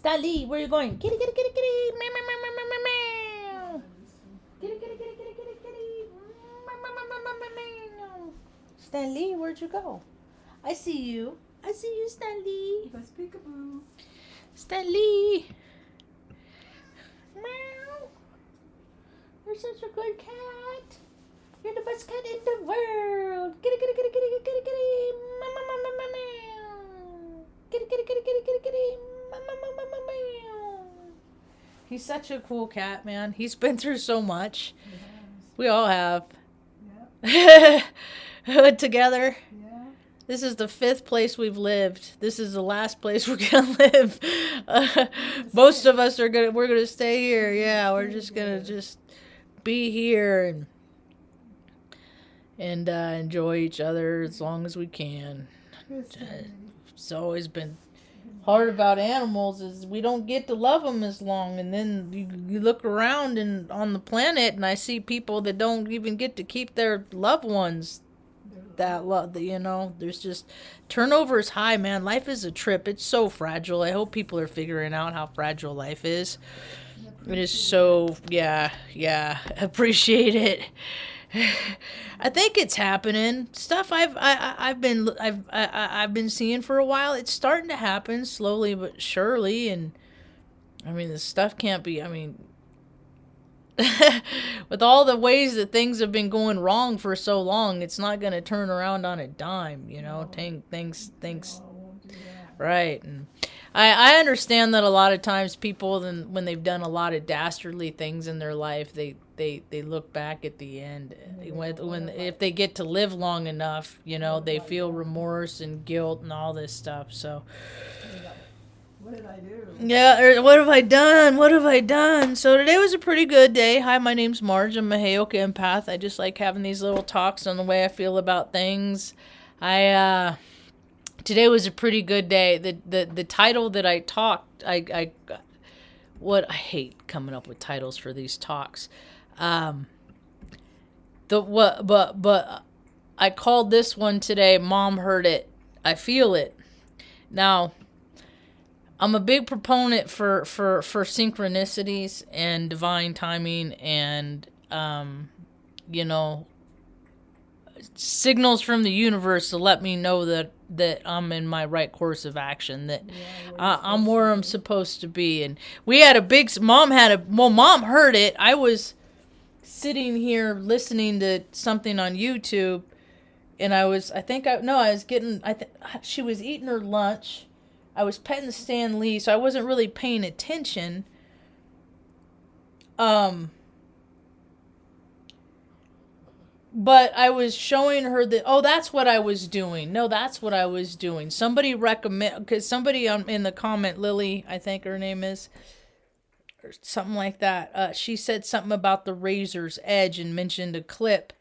Stanley, where are you going? Kitty, kitty, kitty, kitty. Meow, meow, meow, meow, meow, meow. Kitty, kitty, kitty, kitty, kitty, kitty. Meow, meow, meow, meow, meow, meow. Stanley, where'd you go? I see you. I see you, Stanley. That's peekaboo. Stanley. Meow. You're such a good cat. You're the best cat in the world. Kitty, kitty, kitty, kitty, kitty, kitty. Meow, meow, meow, meow, meow. Kitty, kitty, kitty, kitty, kitty, kitty. Meow, meow, meow, meow, meow, meow. He's such a cool cat, man. He's been through so much. Yes. We all have. Yeah. Together. Yeah. This is the 5th place we've lived. This is the last place we're gonna live. Most of us we're gonna stay here. Yeah, we're just gonna be here and enjoy each other as long as we can. It's always been hard about animals is we don't get to love them as long, and then you look around and on the planet and I see people that don't even get to keep their loved ones that love. There's just turnover is high, man. Life is a trip. It's so fragile. I hope people are figuring out how fragile life is. It is so appreciate it. I think it's happening. Stuff I've been seeing for a while. It's starting to happen slowly but surely, and I mean the stuff can't be. I mean, with all the ways that things have been going wrong for so long, it's not going to turn around on a dime. Things. Right, and I understand that a lot of times people, when they've done a lot of dastardly things in their life, they look back at the end if they get to live long enough, they feel remorse and guilt and all this stuff. So, what did I do? Yeah, what have I done? What have I done? So today was a pretty good day. Hi, my name's Marge. I'm a Heyoka empath. I just like having these little talks on the way I feel about things. Today was a pretty good day. The title that I talked, I hate coming up with titles for these talks. But I called this one today, Mom Heard It, I Feel It. Now, I'm a big proponent for synchronicities and divine timing and, signals from the universe to let me know that I'm in my right course of action, that I'm where I'm supposed to be. And we had Mom heard it. I was sitting here listening to something on YouTube, and she was eating her lunch. I was petting Stan Lee, so I wasn't really paying attention. But I was showing her that, that's what I was doing. No, that's what I was doing. Somebody because somebody in the comment, Lily, I think her name is, or something like that. She said something about the razor's edge and mentioned a clip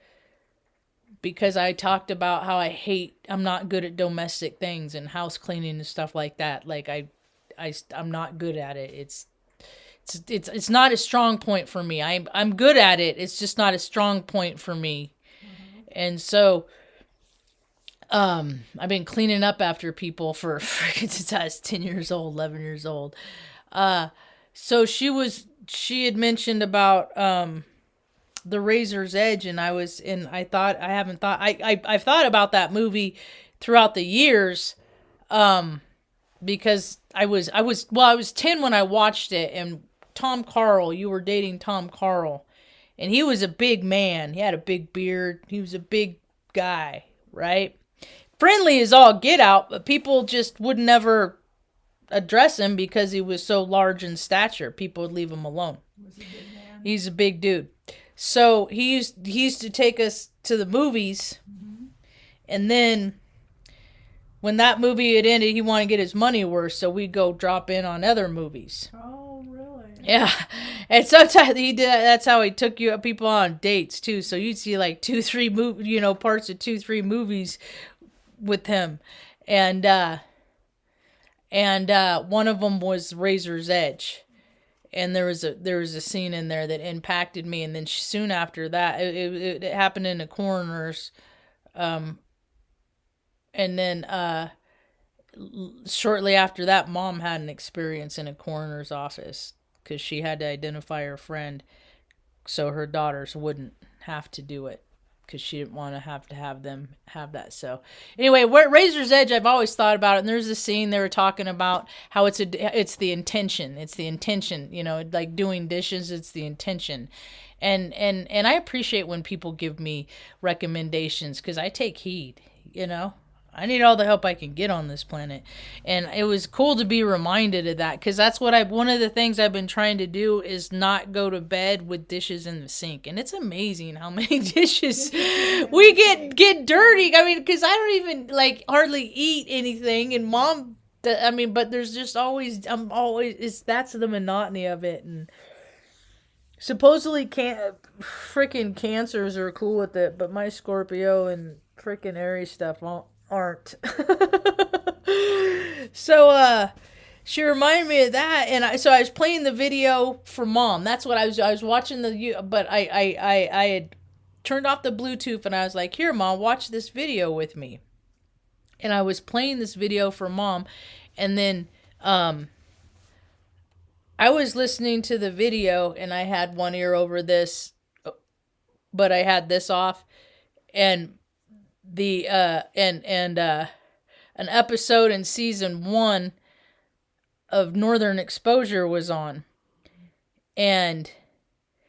because I talked about how I'm not good at domestic things and house cleaning and stuff like that. Like I'm not good at it. It's not a strong point for me. I'm good at it. It's just not a strong point for me. And so, I've been cleaning up after people since I was 10 years old, 11 years old. So she had mentioned about, the razor's edge, and I've thought about that movie throughout the years, because I was 10 when I watched it, and Tom Carl, you were dating Tom Carl. And he was a big man. He had a big beard. He was a big guy, right? Friendly as all get out, but people just would never address him because he was so large in stature. People would leave him alone. Was he a big man? He's a big dude. So he used to take us to the movies. Mm-hmm. And then when that movie had ended, he wanted to get his money worth, so we'd go drop in on other movies. Oh, really? Yeah, and sometimes he did. That's how he took people on dates too. So you'd see like 2-3 parts of 2-3 movies with him, and one of them was Razor's Edge, and there was a scene in there that impacted me. And then soon after that, it happened in the coroners, and then shortly after that, Mom had an experience in a coroner's office because she had to identify her friend so her daughters wouldn't have to do it because she didn't want to have them have that. So anyway, Razor's Edge, I've always thought about it. And there's a scene they were talking about how it's the intention. It's the intention, like doing dishes. It's the intention. And I appreciate when people give me recommendations because I take heed, I need all the help I can get on this planet. And it was cool to be reminded of that because that's one of the things I've been trying to do is not go to bed with dishes in the sink. And it's amazing how many dishes we get dirty. I mean, because I don't even like hardly eat anything. And Mom, but there's just always, that's the monotony of it. And supposedly freaking cancers are cool with it, but my Scorpio and freaking Aries stuff aren't. So she reminded me of that, and I was playing the video for Mom. That's what I was watching but I had turned off the Bluetooth and I was like, "Here, Mom, watch this video with me." And I was playing this video for Mom, and then I was listening to the video and I had one ear over this, but I had this off, and an episode in season 1 of Northern Exposure was on. And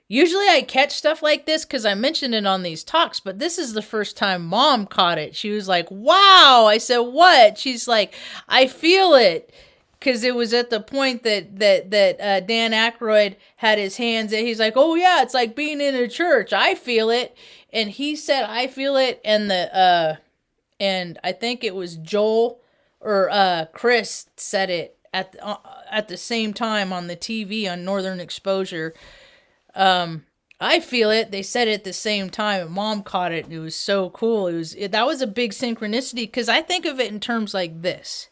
usually I catch stuff like this because I mentioned it on these talks, but this is the first time Mom caught it. She was like, "Wow." I said, "What?" She's like, "I feel it." Because it was at the point that Dan Aykroyd had his hands in. He's like, "Oh yeah, it's like being in a church. I feel it." And he said, "I feel it." And and I think it was Joel or Chris said it at the same time on the TV on Northern Exposure. I feel it. They said it at the same time. And Mom caught it. And it was so cool. That was a big synchronicity because I think of it in terms like this.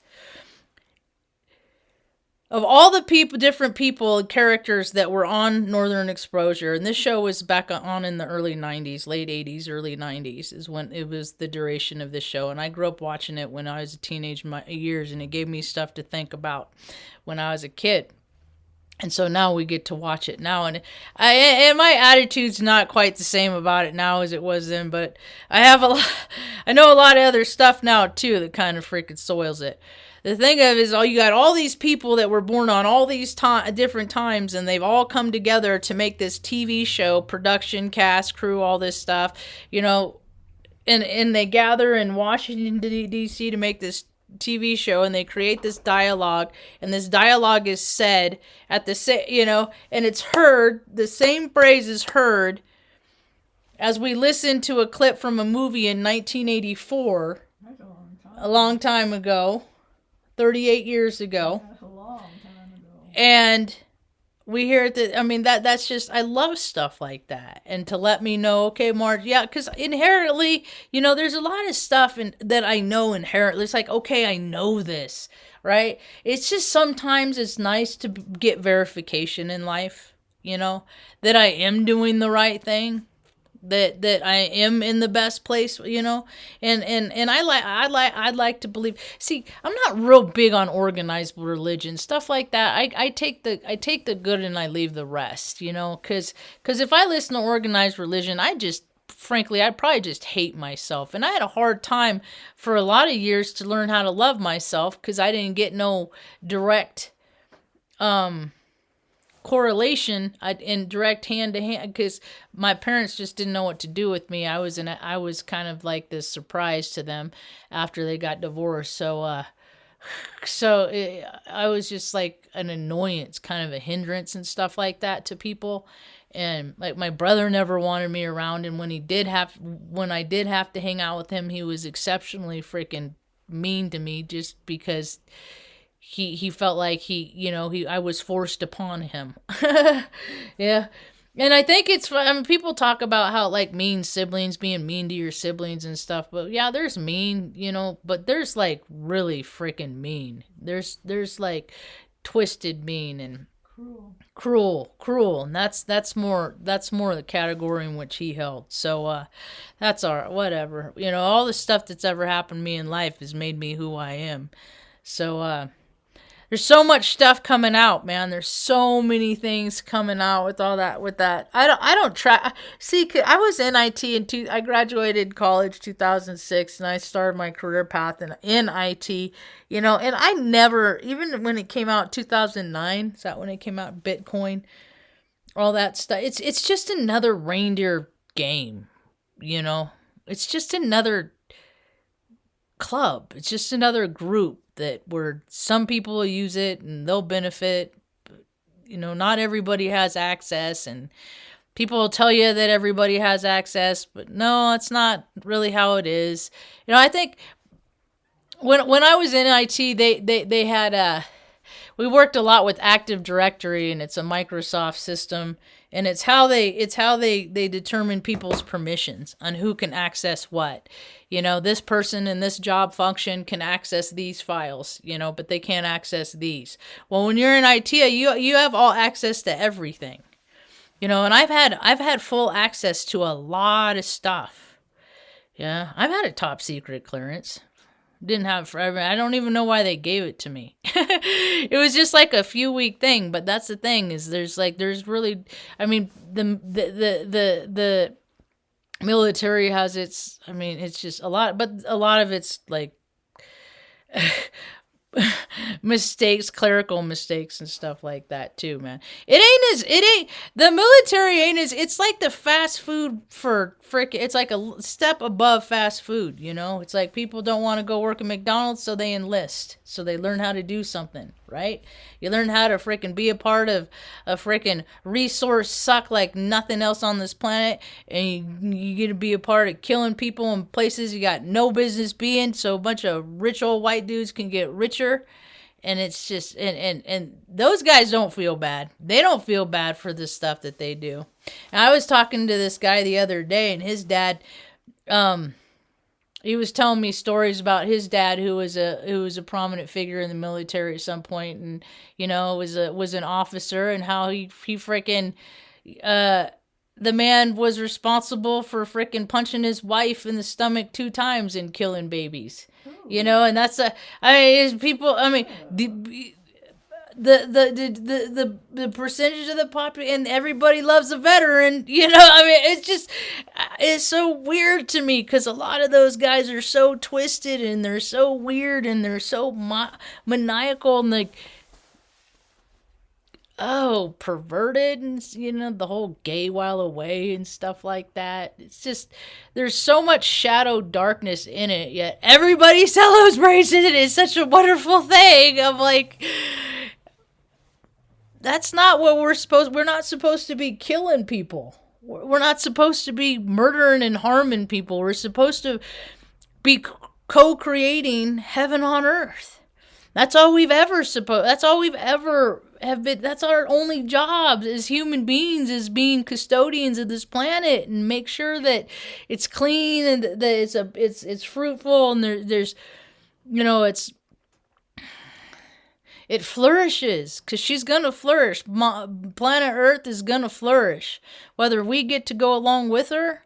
Of all the different people, characters that were on Northern Exposure, and this show was back on in the early 90s, late 80s, early 90s, is when it was the duration of the show. And I grew up watching it when I was a teenage years, and it gave me stuff to think about when I was a kid. And so now we get to watch it now. And my attitude's not quite the same about it now as it was then, but I know a lot of other stuff now, too, that kind of freaking soils it. The thing of it is, you got all these people that were born on all these different times, and they've all come together to make this TV show, production, cast, crew, all this stuff, and they gather in Washington, D.C. to make this TV show, and they create this dialogue, and this dialogue is said at the and it's heard, the same phrase is heard as we listen to a clip from a movie in 1984, That's a long time ago. 38 years ago. That's a long time ago. And we hear it that's just, I love stuff like that. And to let me know, okay, Marge, yeah, because inherently, there's a lot of stuff that I know inherently. It's like, okay, I know this, right? It's just sometimes it's nice to get verification in life, that I am doing the right thing. That I am in the best place, and I'd like to believe. See, I'm not real big on organized religion stuff like that. I take the good and I leave the rest, because if I listen to organized religion, frankly, I'd probably just hate myself. And I had a hard time for a lot of years to learn how to love myself because I didn't get no direct correlation in direct hand to hand because my parents just didn't know what to do with me. I was kind of like this surprise to them after they got divorced. So I was just like an annoyance, kind of a hindrance and stuff like that to people. And like my brother never wanted me around, and when I did have to hang out with him, he was exceptionally freaking mean to me just because he felt like I was forced upon him. Yeah. And I think it's, people talk about how like mean siblings, being mean to your siblings and stuff, but yeah, there's mean, but there's like really freaking mean. There's like twisted mean and cruel. And that's more the category in which he held. So, that's whatever, all the stuff that's ever happened to me in life has made me who I am. So there's so much stuff coming out, man. There's so many things coming out with all that. With that, I don't try. See, I was in IT I graduated college 2006, and I started my career path in IT. And I never, even when it came out 2009, is that when it came out? Bitcoin, all that stuff. It's just another reindeer game. It's just another club. It's just another group that where some people will use it and they'll benefit. But, not everybody has access, and people will tell you that everybody has access, but no, it's not really how it is. I think when I was in IT, they had we worked a lot with Active Directory, and it's a Microsoft system, and it's how they determine people's permissions on who can access what. This person in this job function can access these files, but they can't access these. Well, when you're in IT, you have all access to everything. And I've had full access to a lot of stuff. Yeah, I've had a top secret clearance. Didn't have it forever. I don't even know why they gave it to me. It was just like a few week thing, but that's the thing is there's really, I mean, the military has its, it's just a lot, but a lot of it's like mistakes, clerical mistakes and stuff like that too, man. The military it's like the fast food for it's like a step above fast food, It's like people don't want to go work at McDonald's, so they enlist. So they learn how to do something, right? You learn how to be a part of a resource suck like nothing else on this planet, and you get to be a part of killing people in places you got no business being, so a bunch of rich old white dudes can get richer. And it's just, and those guys don't feel bad. They don't feel bad for the stuff that they do. And I was talking to this guy the other day, and his dad, he was telling me stories about his dad, who was a prominent figure in the military at some point, and was an officer, and how he freaking the man was responsible for freaking punching his wife in the stomach 2 times and killing babies. And that's people. The percentage of the population, and everybody loves a veteran. It's so weird to me because a lot of those guys are so twisted and they're so weird and they're so maniacal and like, perverted, and the whole gay while away and stuff like that. It's just, there's so much shadow darkness in it, yet everybody celebrates it. It's such a wonderful thing. I'm like, that's not what we're not supposed to be killing people. We're not supposed to be murdering and harming people. We're supposed to be co-creating heaven on earth. That's all we've ever have been. That's our only job as human beings, is being custodians of this planet and make sure that it's clean and that it's fruitful and there's it flourishes, because she's gonna flourish. Planet Earth is gonna flourish, whether we get to go along with her.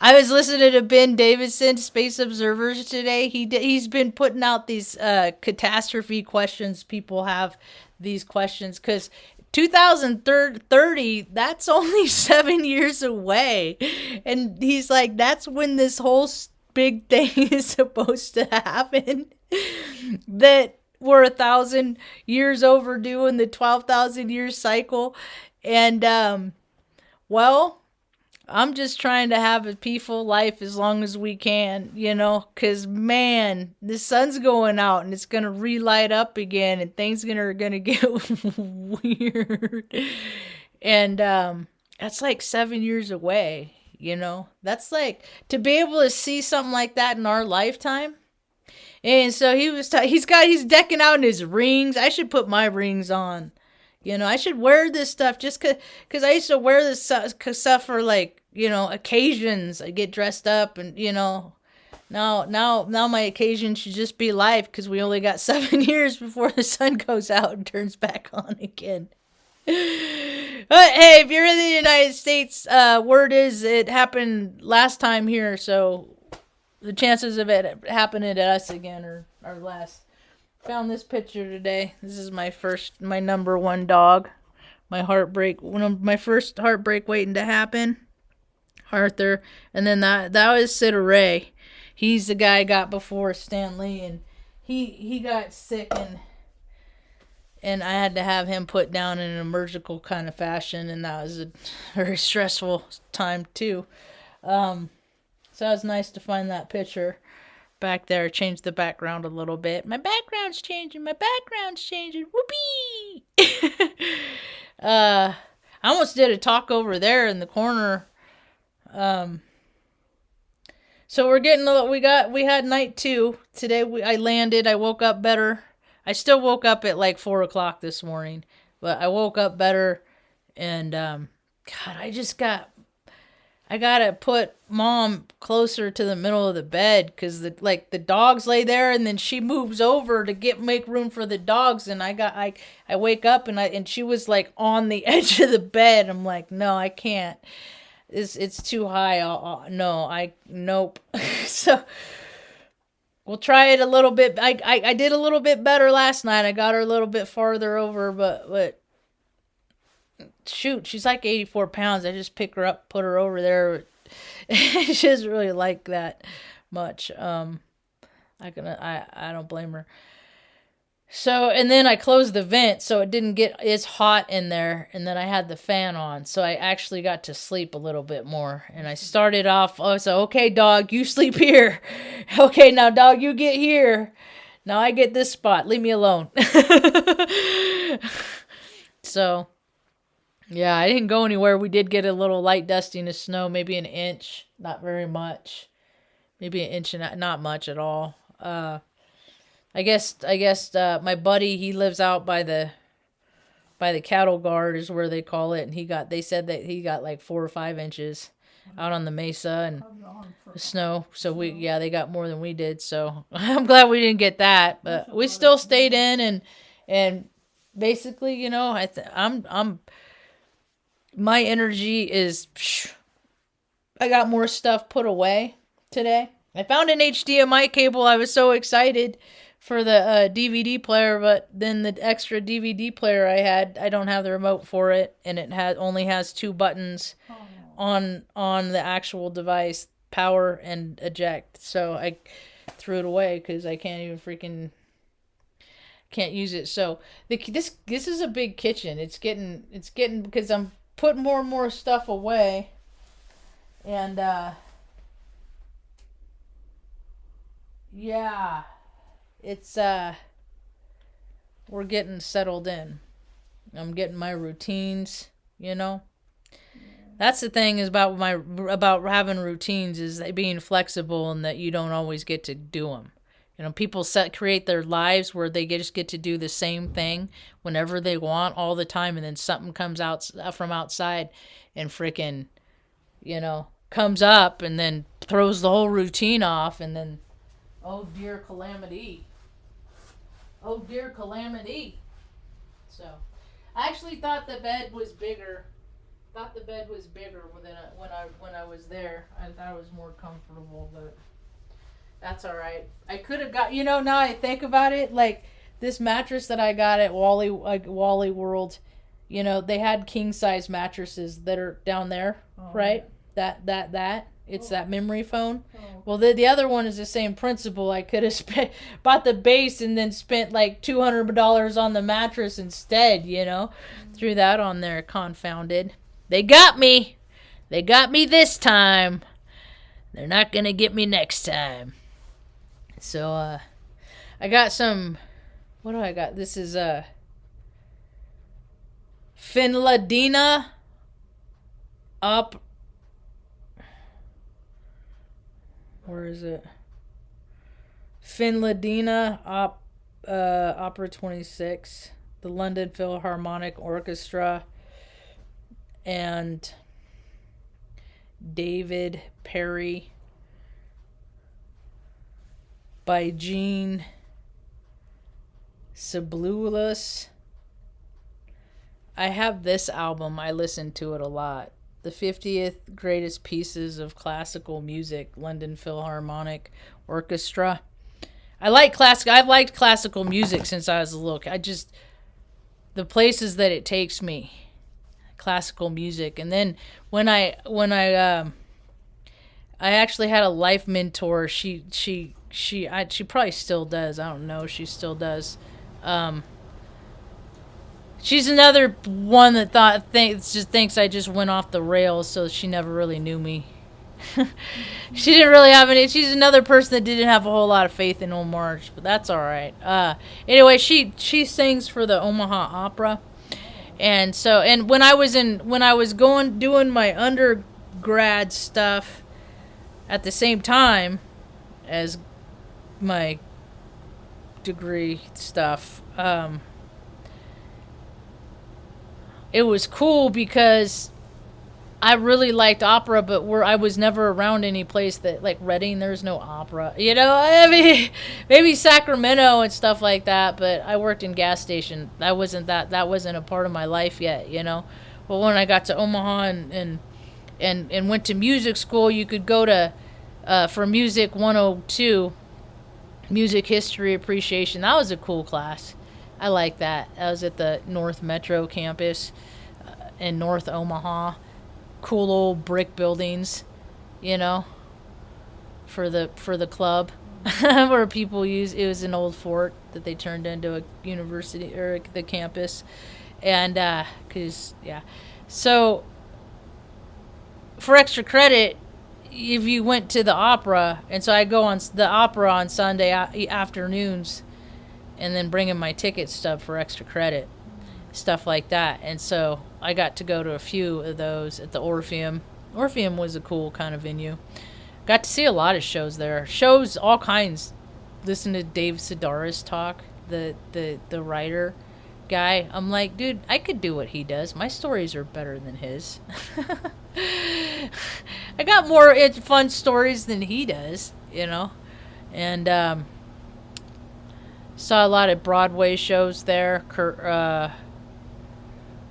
I was listening to Ben Davidson, Space Observers, today. He's been putting out these catastrophe questions. People have these questions because 2030, that's only 7 years away. And he's like, that's when this whole big thing is supposed to happen. That we're 1,000 years overdue in the 12,000 year cycle. And, I'm just trying to have a peaceful life as long as we can, because, man, the sun's going out and it's going to relight up again and things are going to get weird. And that's like 7 years away, That's like, to be able to see something like that in our lifetime. And so he's decking out in his rings. I should put my rings on. I should wear this stuff just because I used to wear this stuff for occasions. I get dressed up and, now my occasion should just be life, because we only got 7 years before the sun goes out and turns back on again. But hey, if you're in the United States, word is it happened last time here, so the chances of it happening to us again are less. Found this picture today. This is my number one dog. My first heartbreak waiting to happen. Arthur. And then that was Sid Ray. He's the guy I got before Stan Lee, and he got sick, and I had to have him put down in an emergical kind of fashion, and that was a very stressful time too. So it was nice to find that picture back there. Change the background a little bit. My background's changing. Whoopee! I almost did a talk over there in the corner. So we had night 2 today. I landed. I woke up better. I still woke up at like 4:00 this morning, but I woke up better. And God, I gotta put Mom closer to the middle of the bed, because the dogs lay there, and then she moves over to make room for the dogs, and I wake up, and she was like on the edge of the bed. I'm like, no, I can't. It's too high. Nope. So we'll try it a little bit. I did a little bit better last night. I got her a little bit farther over, but shoot, she's like 84 pounds. I just pick her up, put her over there. She doesn't really like that much. I don't blame her. So, and then I closed the vent so it didn't get as hot in there, and then I had the fan on, so I actually got to sleep a little bit more. And I started off, okay, dog, you sleep here. Okay, now, dog, you get here. Now I get this spot. Leave me alone. So, yeah, I didn't go anywhere. We did get a little light dusting of snow, maybe an inch, not very much. Maybe an inch and not much at all. I guess my buddy, he lives out by the cattle guard is where they call it, and they said that he got like 4 or 5 inches out on the mesa and the snow. So they got more than we did. So I'm glad we didn't get that, but we still stayed in, and basically, my energy is, I got more stuff put away today. I found an HDMI cable. I was so excited for the DVD player, but then the extra DVD player I don't have the remote for it, and it only has 2 buttons on the actual device, power and eject. So I threw it away because I can't use it. So this is a big kitchen. It's getting because I'm putting more and more stuff away, and yeah. It's we're getting settled in. I'm getting my routines, That's the thing is about having routines, is being flexible, and that you don't always get to do them. People create their lives where they just get to do the same thing whenever they want all the time, and then something comes out from outside and freaking, comes up and then throws the whole routine off, and then oh dear calamity. Oh dear calamity. So, I actually thought the bed was bigger. When I was there. I thought it was more comfortable, but that's all right. I could have got, now I think about it, like this mattress that I got at Wally World, they had king size mattresses that are down there, right? That. It's that memory foam. Well, the other one is the same principle. I could have bought the base and then spent like $200 on the mattress instead, Threw that on there, confounded. They got me. They got me this time. They're not going to get me next time. So, I got some, what do I got? This is, Finladina where is it? Finladina Opera 26, the London Philharmonic Orchestra, and David Perry by Gene Sibulus. I have this album. I listen to it a lot. The 50th Greatest Pieces of Classical Music, London Philharmonic Orchestra. I like classic. I've liked classical music since I was a little kid. I just the places that it takes me, classical music. And then I actually had a life mentor. She probably still does. I don't know. She still does. She's another one that thinks I just went off the rails, so she never really knew me. She didn't really have any. She's another person that didn't have a whole lot of faith in old Marge, but that's all right. Anyway, she sings for the Omaha Opera, and when I was doing my undergrad stuff at the same time as my degree stuff, it was cool because I really liked opera, but I was never around any place that, like Reading, there's no opera. You know, I mean, maybe Sacramento and stuff like that, but I worked in gas station. That wasn't a part of my life yet, you know. But when I got to Omaha and went to music school, you could go to, for Music 102, Music History Appreciation. That was a cool class. I like that. I was at the North Metro campus in North Omaha. Cool old brick buildings, you know, for the club where people use. It was an old fort that they turned into a university or the campus, and so for extra credit, if you went to the opera, and so I go on the opera on Sunday afternoons, and then bring in my ticket stub for extra credit. Stuff like that. And so I got to go to a few of those at the Orpheum. Orpheum was a cool kind of venue. Got to see a lot of shows there. Shows all kinds. Listen to Dave Sedaris talk, the writer guy. I'm like, dude, I could do what he does. My stories are better than his. I got more fun stories than he does, you know. And saw a lot of Broadway shows there.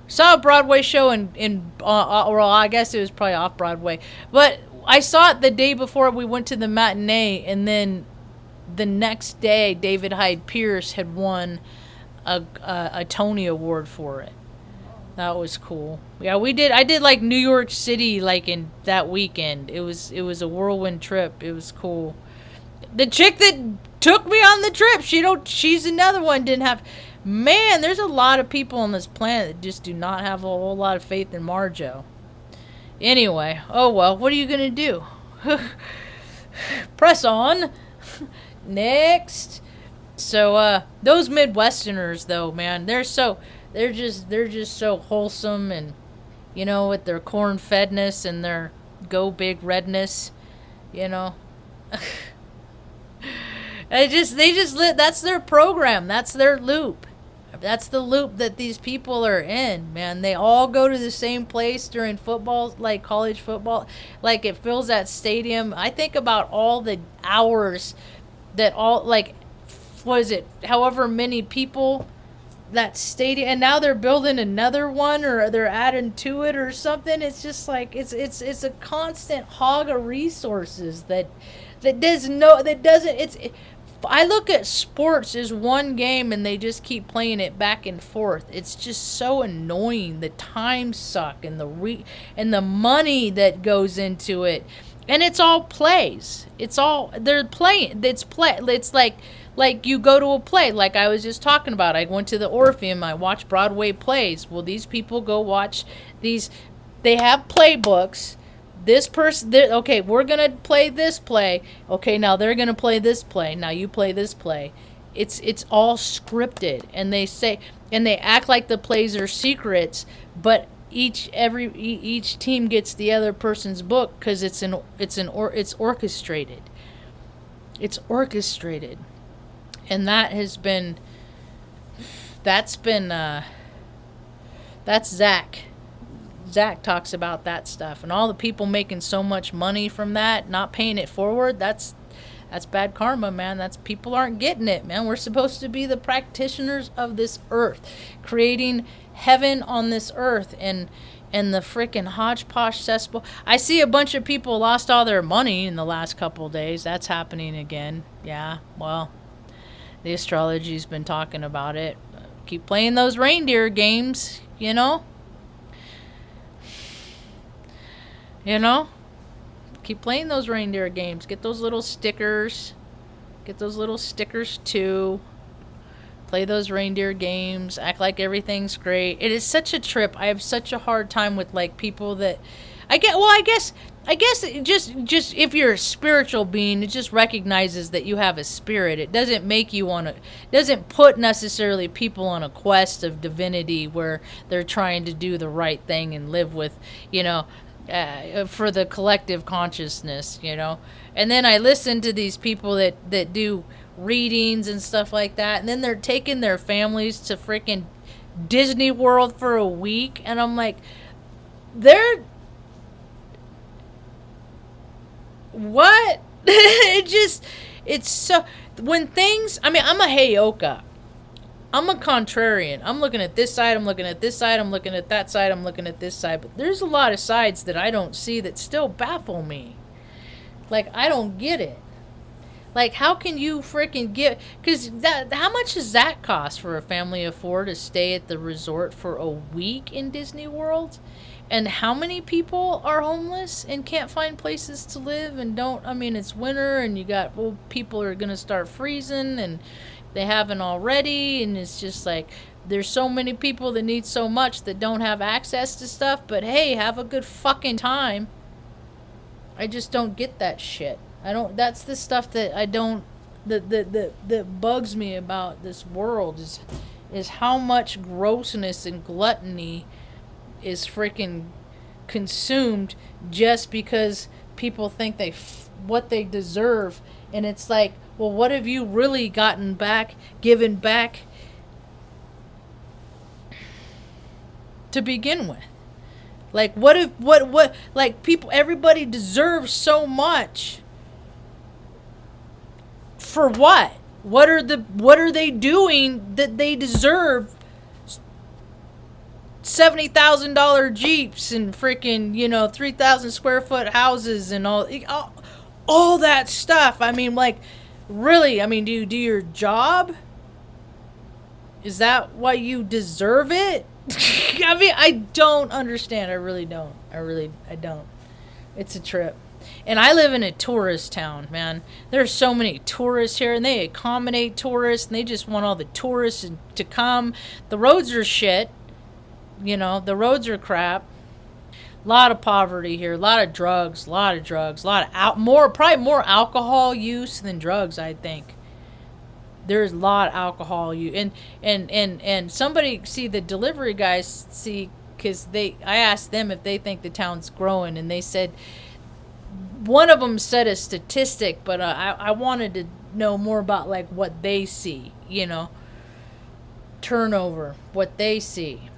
Saw a Broadway show well, I guess it was probably off Broadway, but I saw it the day before we went to the matinee, and then the next day David Hyde Pierce had won a Tony Award for it. That was cool. Yeah, I did like New York City like in that weekend. It was a whirlwind trip. It was cool. The chick that took me on the trip, she's another one didn't have. Man, there's a lot of people on this planet that just do not have a whole lot of faith in Marjo. Anyway, oh well, what are you gonna do? Press on. Next. So those Midwesterners though, man, they're just so wholesome, and you know, with their corn fedness and their go big redness, you know. That's their program. That's their loop. That's the loop that these people are in, man. They all go to the same place during football, like college football. Like, it fills that stadium. I think about all the hours that what is it, however many people that stadium, and now they're building another one, or they're adding to it or something. It's just like, it's a constant hog of resources I look at sports as one game, and they just keep playing it back and forth. It's just so annoying. The time suck, and the money that goes into it, and it's all plays. They're playing. It's like you go to a play, like I was just talking about. I went to the Orpheum. I watched Broadway plays. Well, these people go watch these. They have playbooks. This person, okay, we're going to play this play. Okay, now they're going to play this play. Now you play this play. It's all scripted, and they act like the plays are secrets, but each team gets the other person's book because it's orchestrated. It's orchestrated. And that's Zach. Zach talks about that stuff, and all the people making so much money from that, not paying it forward. That's bad karma, man. People aren't getting it, man. We're supposed to be the practitioners of this earth, creating heaven on this earth, and the freaking hodgepodge cesspool. I see a bunch of people lost all their money in the last couple of days. That's happening again. Yeah, well, The astrology's been talking about it. Keep playing those reindeer games, you know? You know? Keep playing those reindeer games. Get those little stickers. Get those little stickers too. Play those reindeer games. Act like everything's great. It is such a trip. I have such a hard time with like people that I get. Well, I guess it just if you're a spiritual being, it just recognizes that you have a spirit. It doesn't make you want to. Doesn't put necessarily people on a quest of divinity where they're trying to do the right thing and live with, for the collective consciousness, And then I listen to these people that do readings and stuff like that, and then they're taking their families to freaking Disney World for a week, and I'm like, what? It's so, when things, I'm a Heyoka. I'm a contrarian. I'm looking at this side, I'm looking at this side, I'm looking at that side, I'm looking at this side, but there's a lot of sides that I don't see that still baffle me. Like, I don't get it. Like, how can you freaking get... Because how much does that cost for a family of 4 to stay at the resort for a week in Disney World? And how many people are homeless and can't find places to live and don't... it's winter and you got... Well, people are going to start freezing and they haven't already. And it's just like... There's so many people that need so much that don't have access to stuff. But hey, have a good fucking time. I just don't get that shit. That's the stuff that I don't, that bugs me about this world is how much grossness and gluttony is freaking consumed just because people think what they deserve. And it's like, well, what have you really given back to begin with? Like, everybody deserves so much. For what? What are they doing that they deserve $70,000 Jeeps and freaking, 3,000 square foot houses and all that stuff? Really? Do you do your job? Is that why you deserve it? I don't understand. I really don't. I don't. It's a trip. And I live in a tourist town, man. There's so many tourists here, and they accommodate tourists, and they just want all the tourists to come. The roads are shit. The roads are crap. A lot of poverty here. A lot of drugs. Probably more alcohol use than drugs, I think. There's a lot of alcohol use. And somebody, the delivery guys, because I asked them if they think the town's growing, and they said, one of them said a statistic, but I wanted to know more about like what they see, turnover, what they see.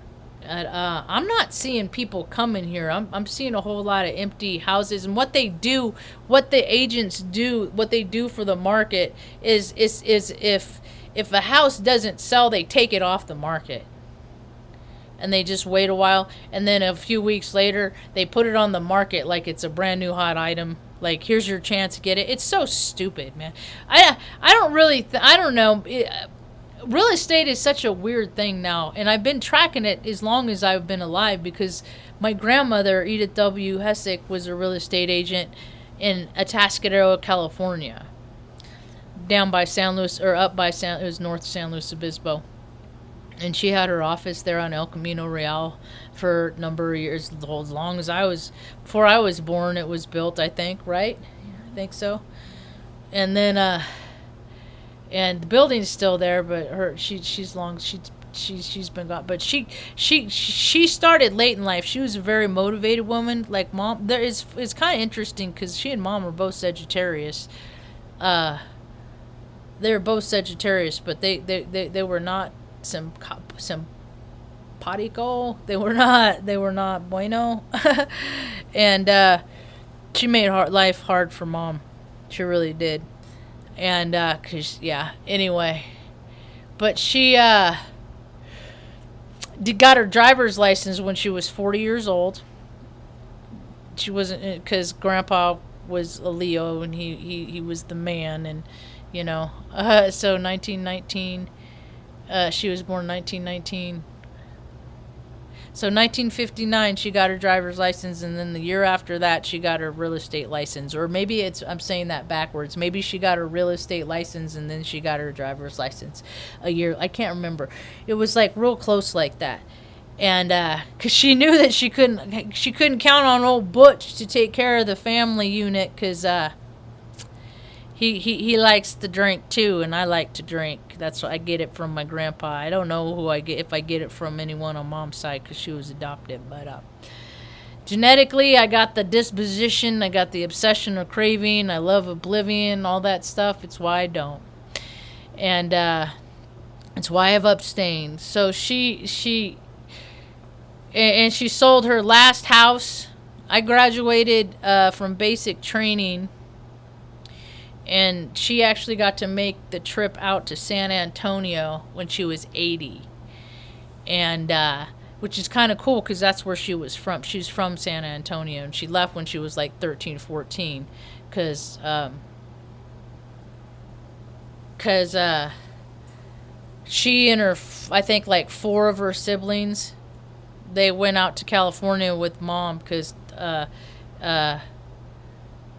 I'm not seeing people coming here. I'm seeing a whole lot of empty houses, and what they do, what the agents do, what they do for the market is if a house doesn't sell, they take it off the market. And they just wait a while, and then a few weeks later, they put it on the market like it's a brand new hot item. Like, here's your chance to get it. It's so stupid, man. I don't know. Real estate is such a weird thing now, and I've been tracking it as long as I've been alive because my grandmother, Edith W. Hessick, was a real estate agent in Atascadero, California, down by San Luis, or up by it was north San Luis Obispo. And she had her office there on El Camino Real for a number of years, as long as before I was born, it was built, I think, right? I think so. And then, and the building's still there, but she's been gone. But she started late in life. She was a very motivated woman, like mom. It's kind of interesting because she and mom were both Sagittarius. They were both Sagittarius, but they were not simpatico. They were not bueno. And she made life hard for mom. She really did. And anyway, but she got her driver's license when she was 40 years old. She wasn't, because grandpa was a Leo and he was the man, and So 1919, she was born 1919. So 1959, she got her driver's license, and then the year after that, she got her real estate license. Or maybe I'm saying that backwards. Maybe she got her real estate license, and then she got her driver's license a year. I can't remember. It was like real close like that. And because she knew that she couldn't count on old Butch to take care of the family unit, because he likes to drink too, and I like to drink. That's why I get it from my grandpa. I don't know if I get it from anyone on mom's side, because she was adopted. But genetically, I got the disposition, I got the obsession or craving. I love oblivion, all that stuff. It's why I don't, and it's why I've abstained. So she sold her last house. I graduated from basic training, and she actually got to make the trip out to San Antonio when she was 80. And which is kind of cool, because that's where she was from. She's from San Antonio, and she left when she was like 13, 14, because she and her, I think like 4 of her siblings, they went out to California with mom, because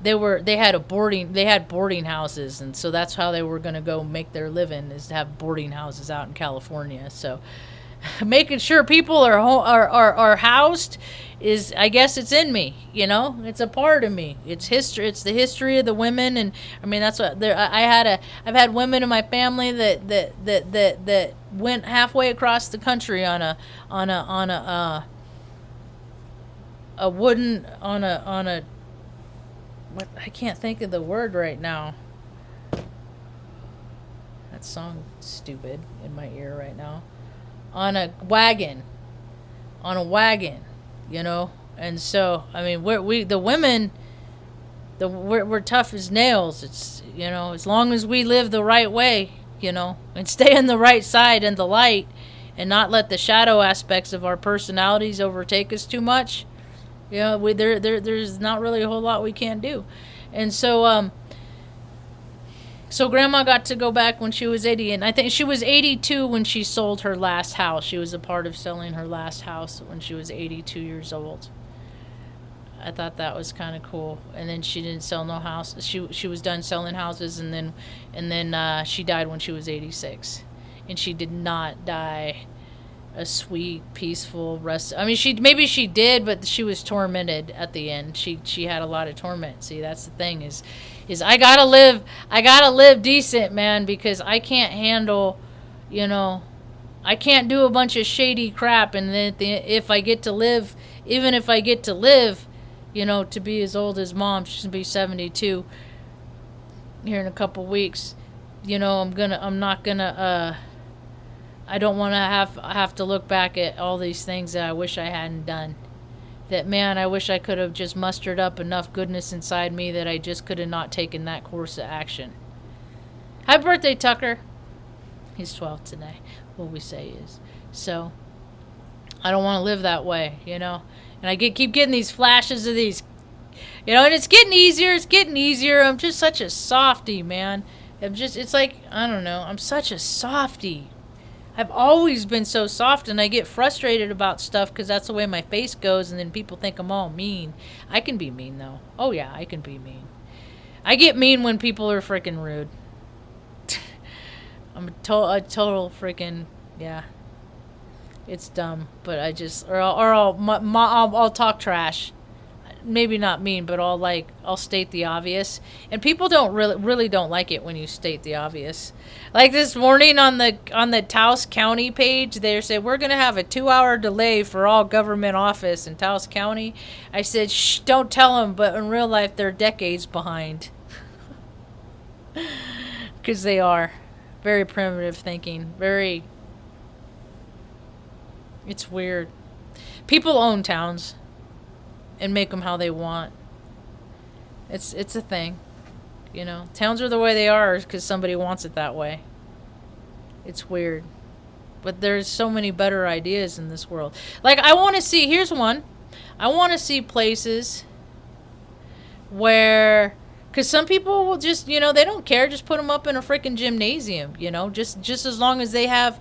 they had boarding houses, and so that's how they were going to go make their living, is to have boarding houses out in California. So making sure people are housed is, I guess, it's in me. It's a part of me. It's history. It's the history of the women, and I mean, that's what I've had women in my family that went halfway across the country on a wooden, on a what, I can't think of the word right now. That song's stupid in my ear right now. On a wagon, and so I mean, the women, we're tough as nails. It's as long as we live the right way, and stay on the right side and the light, and not let the shadow aspects of our personalities overtake us too much. There's not really a whole lot we can't do. And so grandma got to go back when she was 80, and I think she was 82 when she sold her last house. She was a part of selling her last house when she was 82 years old. I thought that was kind of cool. And then she didn't sell no house. She was done selling houses, and then she died when she was 86. And she did not die a sweet, peaceful rest. I mean, maybe she did, but she was tormented at the end. She had a lot of torment. See, that's the thing is I gotta live decent, man, because I can't handle, I can't do a bunch of shady crap, and then if I get to live, to be as old as mom, she's gonna be 72 here in a couple weeks. I don't want to have to look back at all these things that I wish I hadn't done. That, man, I wish I could have just mustered up enough goodness inside me that I just could have not taken that course of action. Happy birthday, Tucker. He's 12 today. What we say is. So, I don't want to live that way, And I keep getting these flashes of these, and it's getting easier. It's getting easier. I'm just such a softie, man. It's like, I don't know. I'm such a softie. I've always been so soft, and I get frustrated about stuff because that's the way my face goes, and then people think I'm all mean. I can be mean, though. Oh, yeah, I can be mean. I get mean when people are freaking rude. I'm a total freaking, yeah. It's dumb, but I just, I'll talk trash. Maybe not mean, but I'll state the obvious, and people don't really don't like it when you state the obvious. Like this morning on the Taos County page, they said we're gonna have a 2-hour delay for all government office in Taos County. I said, shh, don't tell them, but in real life they're decades behind, because they are very primitive thinking. It's weird. People own towns and make them how they want. It's a thing, Towns are the way they are because somebody wants it that way. It's weird, but there's so many better ideas in this world. Like, I want to see. Here's one. I want to see places where, Because some people will just, they don't care. Just put them up in a freaking gymnasium, just as long as they have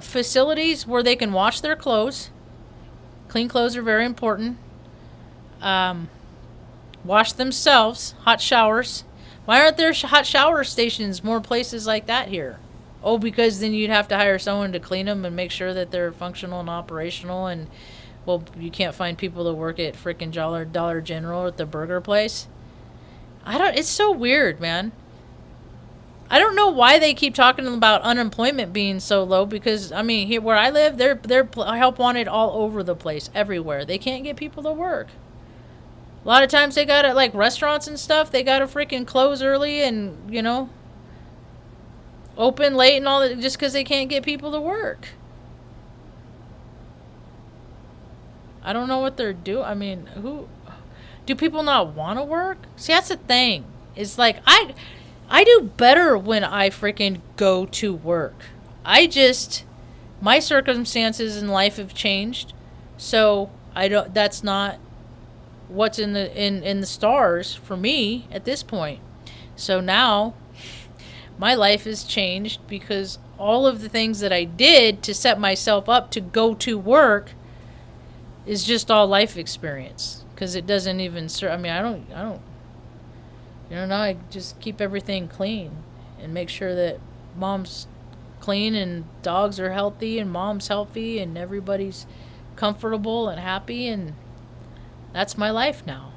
facilities where they can wash their clothes. Clean clothes are very important. Wash themselves, hot showers. Why aren't there hot shower stations, more places like that here? Oh, because then you'd have to hire someone to clean them and make sure that they're functional and operational. And, well, you can't find people to work at freaking Dollar General at the burger place. It's so weird, man. I don't know why they keep talking about unemployment being so low, because, here where I live, they're help wanted all over the place, everywhere. They can't get people to work. A lot of times they gotta, like restaurants and stuff, they gotta freaking close early and, open late and all that, just because they can't get people to work. I don't know what they're doing. Who do people not want to work? See, that's the thing. It's like I do better when I freaking go to work. My circumstances in life have changed, so that's not what's in the stars for me at this point. So now my life has changed because all of the things that I did to set myself up to go to work is just all life experience, because it doesn't even I just keep everything clean and make sure that mom's clean and dogs are healthy and mom's healthy and everybody's comfortable and happy, and that's my life now.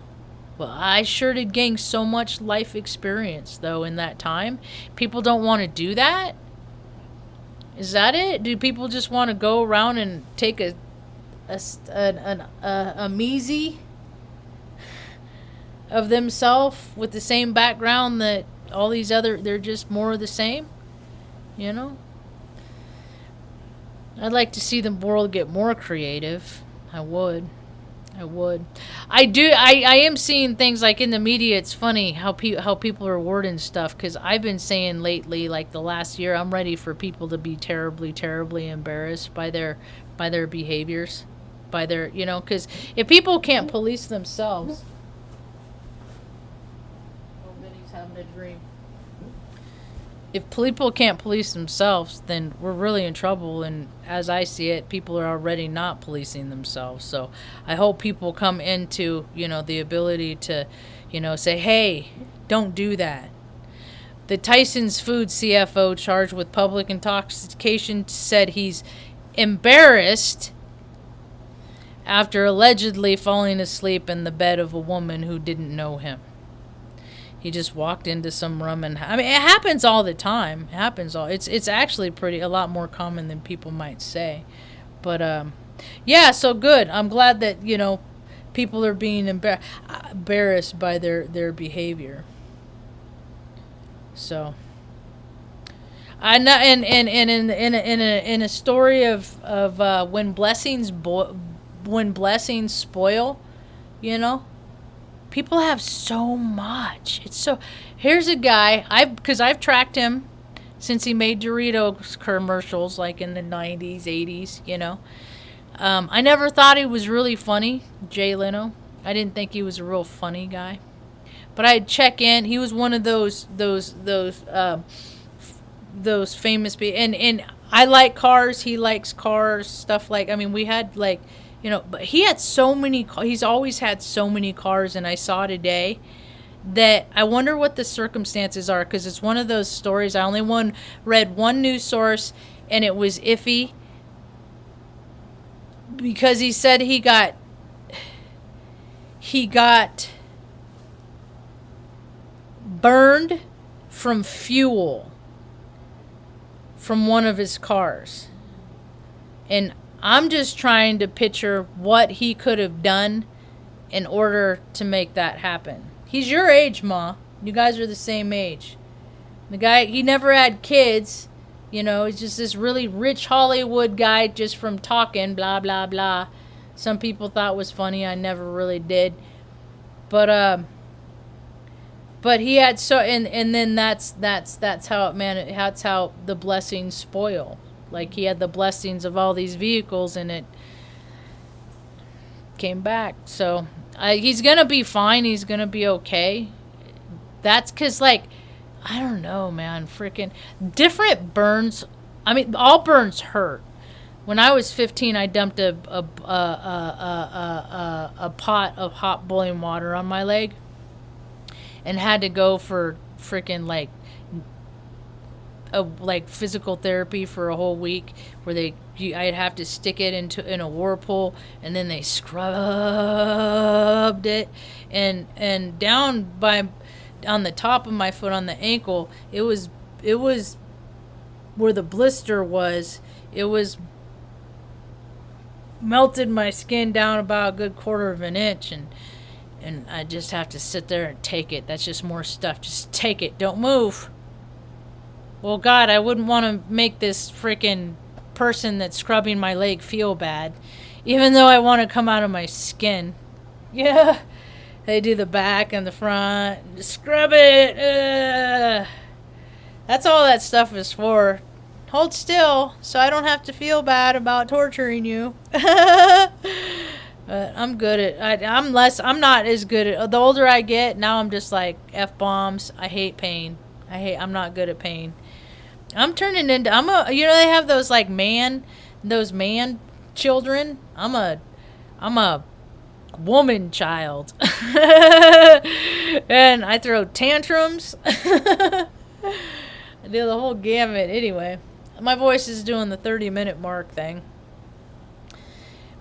Well, I sure did gain so much life experience, though, in that time. People don't want to do that? Is that it? Do people just want to go around and take a measy of themselves with the same background that all these other, they're just more of the same? I'd like to see the world get more creative. I would. I am seeing things like in the media. It's funny how people are wording stuff, because I've been saying lately, like the last year, I'm ready for people to be terribly, terribly embarrassed by their behaviors, by their, because if people can't police themselves. Oh, Vinny's having a dream. If people can't police themselves, then we're really in trouble. And as I see it, people are already not policing themselves. So I hope people come into, the ability to, say, hey, don't do that. The Tyson's Food CFO charged with public intoxication said he's embarrassed after allegedly falling asleep in the bed of a woman who didn't know him. He just walked into some room, and it happens all the time. It's actually a lot more common than people might say. But yeah, so good. I'm glad that people are being embarrassed by their behavior. So I know, and in a story of when blessings spoil, people have so much. Here's a guy, because I've tracked him since he made Doritos commercials, like in the 90s, 80s, I never thought he was really funny, Jay Leno. I didn't think he was a real funny guy. But I'd check in. He was one of those famous people. And I like cars. He likes cars, stuff like, we had like, but he had he's always had so many cars, and I saw today that I wonder what the circumstances are, because it's one of those stories. I only read one news source, and it was iffy, because he said he got burned from fuel from one of his cars. And I'm just trying to picture what he could have done in order to make that happen. He's your age, Ma. You guys are the same age. The guy, he never had kids. He's just this really rich Hollywood guy just from talking, blah, blah, blah. Some people thought was funny. I never really did. But he had and then that's how that's how the blessings spoil. Like, he had the blessings of all these vehicles, and it came back. So He's gonna be fine. He's gonna be okay. That's because, like, I don't know, man. Freaking different burns. I mean, all burns hurt. When I was 15, I dumped a pot of hot boiling water on my leg, and had to go for freaking like physical therapy for a whole week, where I'd have to stick it in a whirlpool, and then they scrubbed it, and down on the top of my foot on the ankle, it was where the blister was. It was melted my skin down about a good quarter of an inch, and I just have to sit there and take it. That's just more stuff. Just take it. Don't move. Well, God, I wouldn't want to make this freaking person that's scrubbing my leg feel bad, even though I want to come out of my skin. Yeah. They do the back and the front. Scrub it. That's all that stuff is for. Hold still so I don't have to feel bad about torturing you. But I'm good at I'm not as good at, the older I get, now I'm just like F-bombs. I hate pain. I'm not good at pain. I'm turning into, they have those like those man children. I'm a woman child. And I throw tantrums. I do the whole gamut. Anyway, my voice is doing the 30-minute mark thing.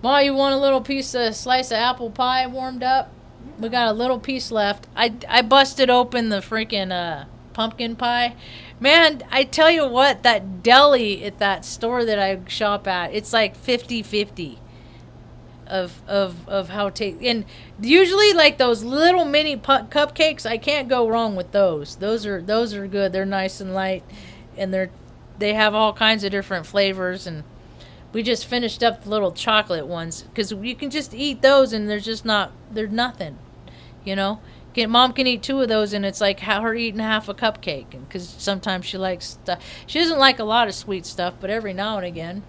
Ma, you want a little slice of apple pie warmed up? We got a little piece left. I busted open the freaking pumpkin pie. Man, I tell you what, that deli at that store that I shop at, it's like 50-50 of how take. And usually like those little mini cupcakes, I can't go wrong with those. Those are good. They're nice and light, and they have all kinds of different flavors. And we just finished up the little chocolate ones because you can just eat those and they're nothing, Mom can eat 2 of those and it's like her eating half a cupcake, because sometimes she likes stuff. She doesn't like a lot of sweet stuff, but every now and again,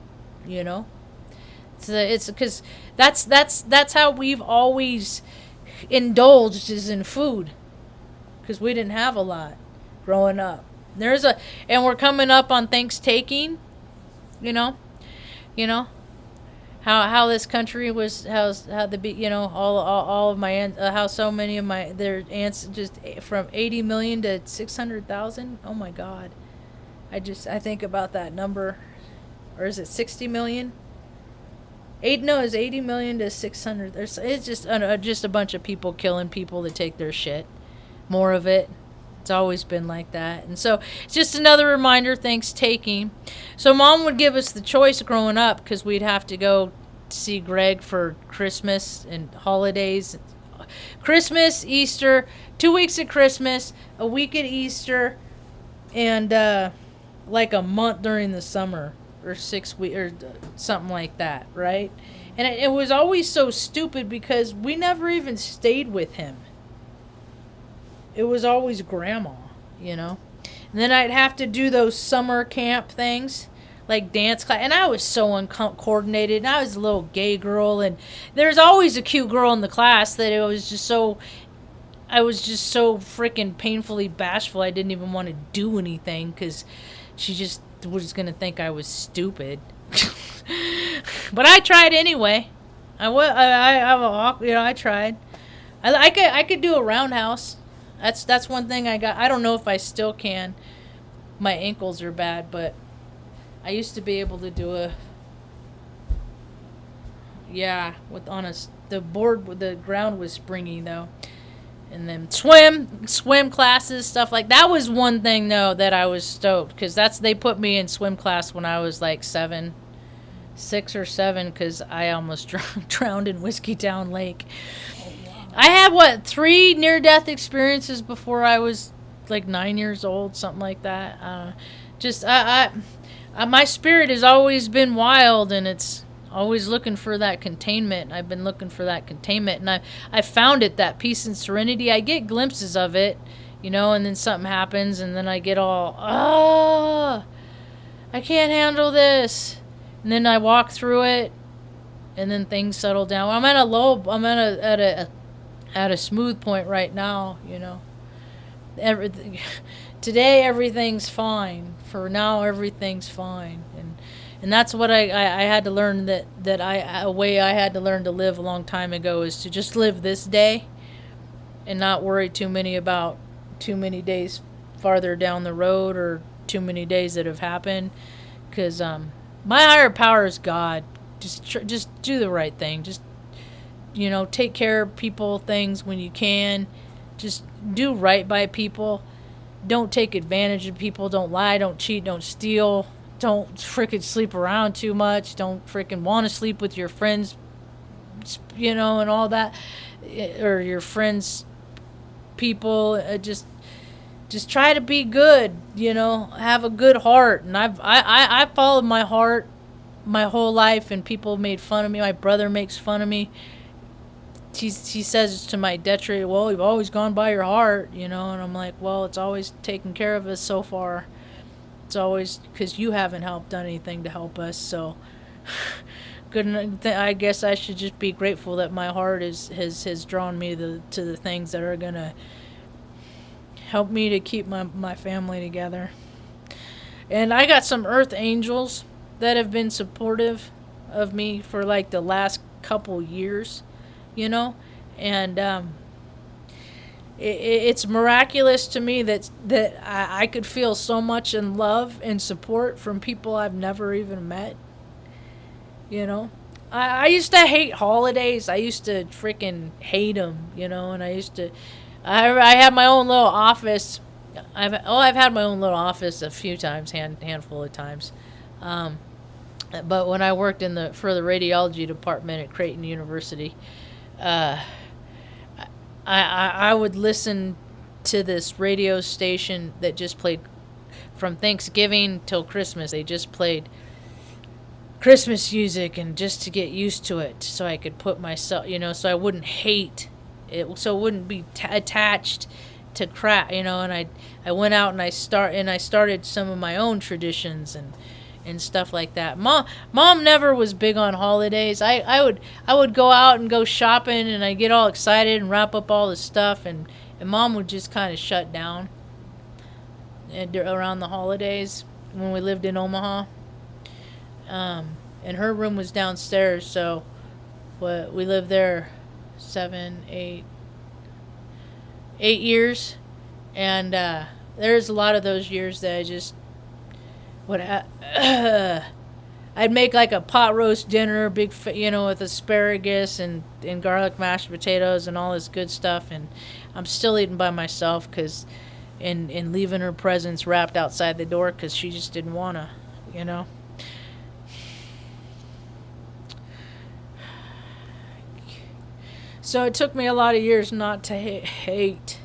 it's because that's how we've always indulged, is in food, because we didn't have a lot growing up. And we're coming up on Thanksgiving, how this country was, how all of my how so many of their aunts, just from 80 million to 600,000. Oh my God, I think about that number. Or is it 60 million? It's 80 million to 600. It's just a bunch of people killing people to take their shit. More of it. It's always been like that. And so it's just another reminder, Thanksgiving. So Mom would give us the choice growing up, because we'd have to go see Greg for Christmas and holidays. Christmas, Easter, 2 weeks at Christmas, a week at Easter, and like a month during the summer, or 6 weeks, or something like that, right? And it was always so stupid because we never even stayed with him. It was always Grandma, And then I'd have to do those summer camp things, like dance class. And I was so uncoordinated. And I was a little gay girl. And there's always a cute girl in the class that I was just so freaking painfully bashful. I didn't even want to do anything because she just was going to think I was stupid. But I tried anyway. I tried. I could do a roundhouse. That's one thing I got. I don't know if I still can. My ankles are bad, but I used to be able to do the board with the ground was springy though. And then swim classes, stuff like that was one thing though that I was stoked, because they put me in swim class when I was like 6 or 7, because I almost drowned in Whiskey Town Lake. I had 3 near-death experiences before I was like 9 years old, something like that. My spirit has always been wild, and it's always looking for that containment. I've been looking for that containment, and I found it, that peace and serenity. I get glimpses of it, and then something happens, and then I get all, I can't handle this. And then I walk through it, and then things settle down. I'm at a at a smooth point right now, you know. Everything today everything's fine. For now everything's fine. And that's what I had to learn that a way I had to learn to live a long time ago is to just live this day and not worry too many about too many days farther down the road or too many days that have happened, because my higher power is God. Just do the right thing. Just, you know, take care of people, things when you can. Just do right by people. Don't take advantage of people. Don't lie. Don't cheat. Don't steal. Don't frickin' sleep around too much. Don't frickin' want to sleep with your friends, you know, and all that, or your friends' people. Just try to be good. You know, have a good heart. And I followed my heart my whole life, and people made fun of me. My brother makes fun of me. He says it's to my detriment. Well, you've always gone by your heart, you know. And I'm like, well, it's always taken care of us so far. It's always because you haven't done anything to help us. So, good. I guess I should just be grateful that my heart has drawn me to the things that are gonna help me to keep my family together. And I got some earth angels that have been supportive of me for like the last couple years, you know. And it's miraculous to me that I could feel so much in love and support from people I've never even met, you know. I used to hate holidays. I used to freaking hate them, you know. And I had my own little office. I've had my own little office a few times, handful of times. But when I worked for the radiology department at Creighton University, I would listen to this radio station that just played from Thanksgiving till Christmas. They just played Christmas music, and just to get used to it, so I could put myself, you know, so I wouldn't hate it, so it wouldn't be attached to crap, you know. And I went out and I started some of my own traditions and stuff like that. Mom never was big on holidays. I would go out and go shopping, and I get all excited and wrap up all the stuff, and Mom would just kind of shut down around the holidays when we lived in Omaha. And her room was downstairs, so we lived there 8 years, and there's a lot of those years that I just I'd make like a pot roast dinner, big, you know, with asparagus and garlic mashed potatoes and all this good stuff, and I'm still eating by myself and leaving her presents wrapped outside the door because she just didn't wanna, you know. So it took me a lot of years not to hate,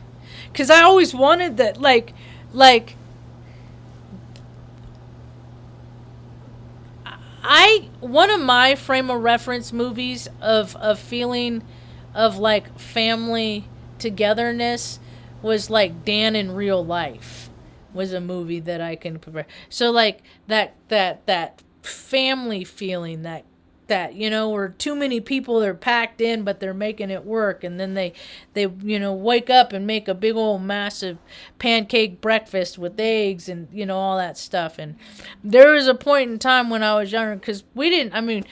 because I always wanted that, like one of my frame of reference movies of feeling of like family togetherness was like Dan in Real Life was a movie that I can prepare. So like that family feeling, that you know, where too many people, they're packed in but they're making it work, and then they you know, wake up and make a big old massive pancake breakfast with eggs and, you know, all that stuff. And there was a point in time when I was younger, because when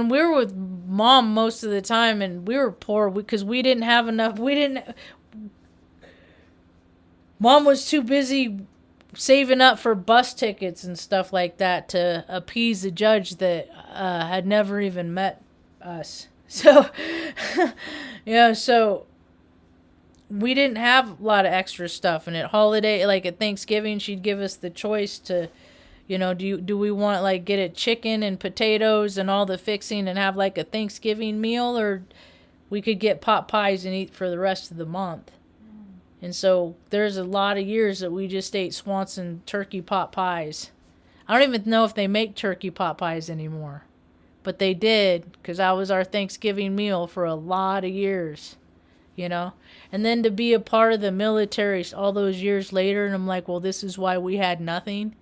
we were with Mom most of the time, and we were poor because we didn't have enough. Mom was too busy saving up for bus tickets and stuff like that to appease the judge that had never even met us. So, yeah, so we didn't have a lot of extra stuff. And at holiday, like at Thanksgiving, she'd give us the choice to, you know, do we want like get a chicken and potatoes and all the fixing and have like a Thanksgiving meal, or we could get pot pies and eat for the rest of the month. And so there's a lot of years that we just ate Swanson turkey pot pies. I don't even know if they make turkey pot pies anymore. But they did, because that was our Thanksgiving meal for a lot of years, you know. And then to be a part of the military all those years later, and I'm like, well, this is why we had nothing.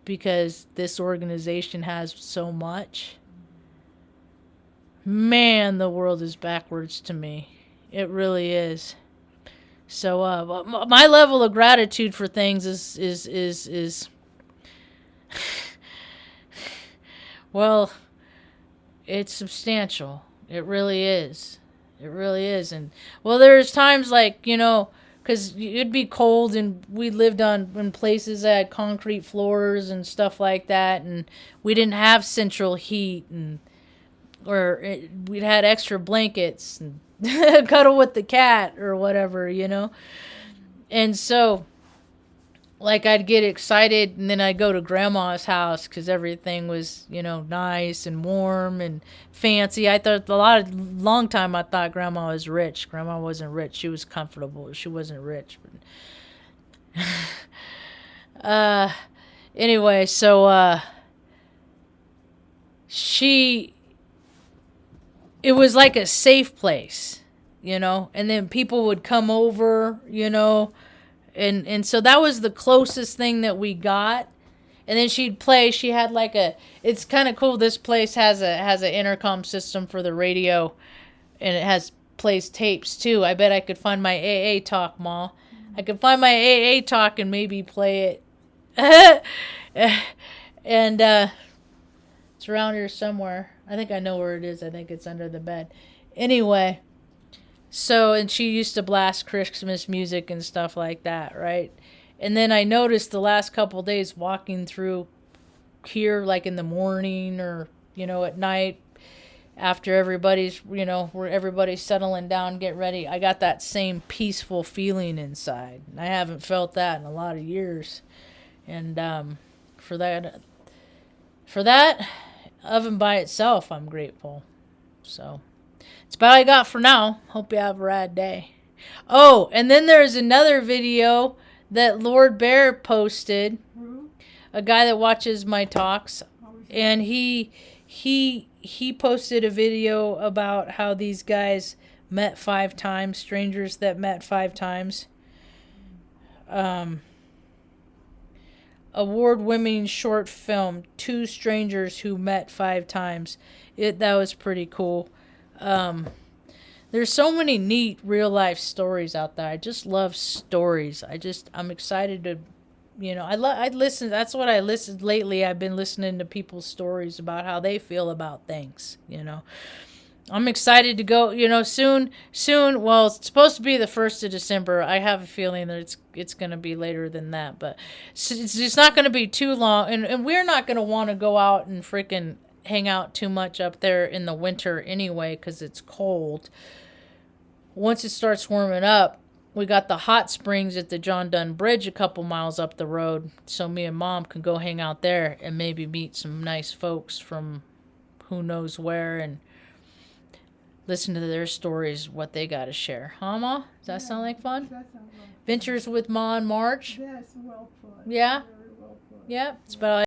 Because this organization has so much. Man, the world is backwards to me. It really is. So, my level of gratitude for things is well, it's substantial. It really is. It really is. And well, there's times like, because it'd be cold and we lived in places that had concrete floors and stuff like that, and we didn't have central heat, we'd had extra blankets and cuddle with the cat or whatever, And so, like, I'd get excited and then I'd go to grandma's house because everything was, nice and warm and fancy. I thought long time I thought grandma was rich. Grandma wasn't rich. She was comfortable. She wasn't rich. But, anyway, so, it was like a safe place, and then people would come over, and so that was the closest thing that we got. And then she'd play. She had it's kind of cool. This place has an intercom system for the radio, and it plays tapes too. I bet I could find my AA talk, Ma. I could find my AA talk and maybe play it. And it's around here somewhere. I think I know where it is. I think it's under the bed. Anyway. So, and she used to blast Christmas music and stuff like that, right? And then I noticed the last couple of days walking through here, like in the morning or, at night, after everybody's, where everybody's settling down, get ready, I got that same peaceful feeling inside. And I haven't felt that in a lot of years. And for that, oven by itself, I'm grateful. So. It's about all I got for now. Hope you have a rad day. Oh, and then there's another video that Lord Bear posted. A guy that watches my talks. And he posted a video about how these guys met 5 times. Strangers that met 5 times. Award-winning short film. 2 strangers who met 5 times. That was pretty cool. There's so many neat real life stories out there. I just love stories. I'm excited to, I listen. That's what I listened lately. I've been listening to people's stories about how they feel about things, I'm excited to go, soon. Well, it's supposed to be the 1st of December. I have a feeling that it's going to be later than that, but it's not going to be too long. And we're not going to want to go out and freaking hang out too much up there in the winter anyway because it's cold. Once it starts warming up, we got the hot springs at the John Dunn Bridge a couple miles up the road, so me and Mom can go hang out there and maybe meet some nice folks from who knows where and listen to their stories, what they got to share. Huh, Ma? Does that sound like fun? That sounds like fun. Ventures with Ma and Marge? Yes, well put. Yeah? Very well put. Yeah, it's about